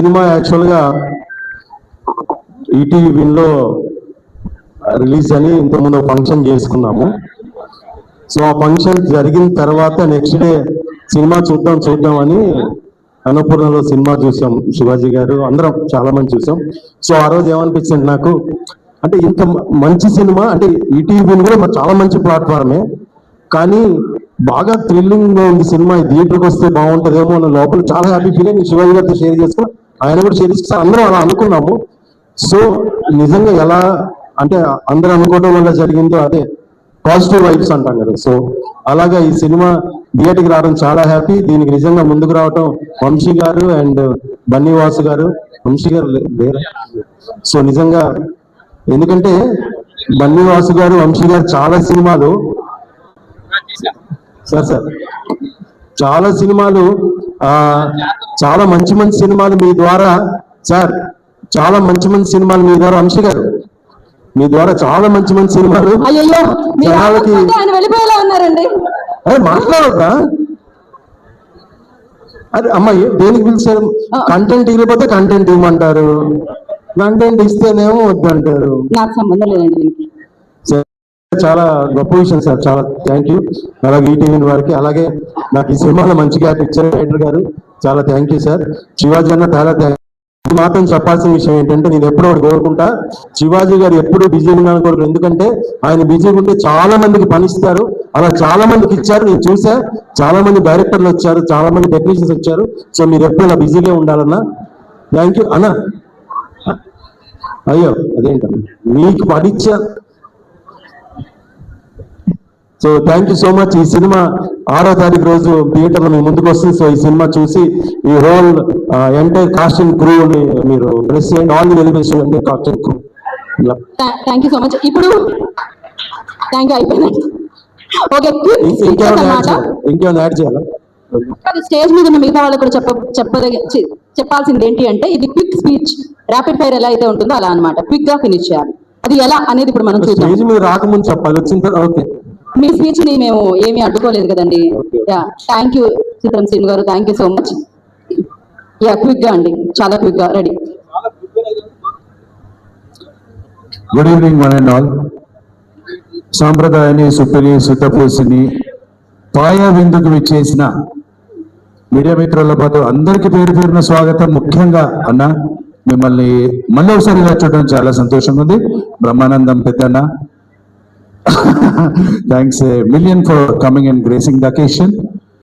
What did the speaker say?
Cinema యాక్చువల్గా ETV విన్లో release అని ఇంతకుముందు ఫంక్షన్ చేసుకున్నాము. సో ఆ ఫంక్షన్ జరిగిన తర్వాత నెక్స్ట్ డే సినిమా చూద్దాం అని అన్నపూర్ణలో సినిమా చూసాం. శివాజీ గారు అందరం చాలా మంది చూసాం. సో ఆ రోజు ఏమనిపించింది నాకు, అంటే ఇంత మంచి సినిమా, అంటే ఈటీవీ విన్ కూడా చాలా మంచి ప్లాట్ఫామే, కానీ బాగా థ్రిల్లింగ్ ఉంది సినిమా. థియేటర్కి వస్తే బాగుంటుందేమో అన్న లోపల చాలా హ్యాపీ ఫీల్ అయ్యి శివాజీ గారితో షేర్ చేసుకుని ఆయన కూడా షేర్ చేస్తే అందరం అలా అనుకున్నాము. సో నిజంగా ఎలా అంటే అందరూ అనుకోవడం వల్ల జరిగిందో అదే పాజిటివ్ వైబ్స్ అంటాం కదా. సో అలాగా ఈ సినిమా థియేటర్కి రావడం చాలా హ్యాపీ. దీనికి నిజంగా ముందుకు రావడం వంశీ గారు అండ్ బన్నీవాసు గారు. వంశీ గారు లేరా? సో నిజంగా ఎందుకంటే బన్నీవాసు గారు వంశీ గారు చాలా సినిమాలు సార్ చాలా సినిమాలు చాలా మంచి మంచి సినిమాలు మీ ద్వారా సార్, చాలా మంచి మంచి సినిమాలు మీ ద్వారా వంశీ గారు మీ ద్వారా చాలా మంచి మంచి సినిమాలు జనాలకి అదే మాట్లాడదా? అదే అమ్మాయి దేనికి పిలిచారు? కంటెంట్ ఇవ్వకపోతే కంటెంట్ ఇవ్వమంటారు, కంటెంట్ ఇస్తేనేమో వద్దంటారు. నాకు సంబంధం లేదండి. చాలా గొప్ప విషయం సార్, చాలా థ్యాంక్ యూ. అలాగే ఈటీవీ వారికి, అలాగే నాకు ఈ సినిమాలో మంచిగా ఇచ్చారు రైటర్ గారు, చాలా థ్యాంక్ యూ సార్. శివాజీ అన్న చాలా మాత్రం చెప్పాల్సిన విషయం ఏంటంటే, నేను ఎప్పుడో ఒకటి కోరుకుంటా, శివాజీ గారు ఎప్పుడు బిజీగా ఉన్నాను కోరుకుంటారు. ఎందుకంటే ఆయన బిజీగా ఉంటే చాలా మందికి పనిస్తారు, అలా చాలా మందికి ఇచ్చారు. నేను చూసా, చాలా మంది డైరెక్టర్లు వచ్చారు, చాలా మంది టెక్నీషియన్స్ వచ్చారు. సో మీరు ఎప్పుడు ఇలా బిజీగా ఉండాలన్నా. థ్యాంక్ యూ అన్న. అయ్యో అదేంటన్నా మీకు పనిచ్చా. So thank you so much. ఈ సినిమా 6వ తారీఖు రోజు థియేటర్లో మీ ముందుకు వస్తుంది. సో ఈ సినిమా చూసి ఈ whole entire cost and crew మీరు ప్రెస్ చేయండి. ఆల్ ది వెరీ బెస్ట్ అండి cost and crew. Thank you so much. ఇప్పుడు థ్యాంక్ యూ అయిపోయింది. ఓకే, ఇంకేమైనా యాడ్ చేయాలా? స్టేజ్ మీద ఉన్న మిగతా వాళ్ళు కూడా చెప్పాల్సింది ఏంటి అంటే, ఇది క్విక్ స్పీచ్, ర్యాపిడ్ ఫైర్ ఎలా అయితే ఉంటుందో అలా అనమాట. క్విక్ గా ఫినిష్ చేయాలి. అది ఎలా అనేది ఇప్పుడు మనం చూద్దాం. స్టేజ్ మీద రాకముందు చెప్పాలి, వచ్చిన తర్వాత ఓకే. మీ స్పీచ్ ని మేము ఏమీ అడ్డుకోలేదు కదండి. థ్యాంక్ యూ చిత్రం శ్రీను గారు, thank you so much. Quick గా అండి, చాలా క్విక్ గా ready. Good evening one and all. సాంప్రదాయాన్ని సుతపూసిని పాయ విందుకు విచ్చేసిన మీడియా మిత్రుల పాటు అందరికీ పేరు పేరున స్వాగతం. ముఖ్యంగా అన్న మిమ్మల్ని మళ్ళీ ఒకసారి చూడడం చాలా సంతోషంగా ఉంది. బ్రహ్మానందం పెద్దన్న, thanks a million for coming and gracing the occasion.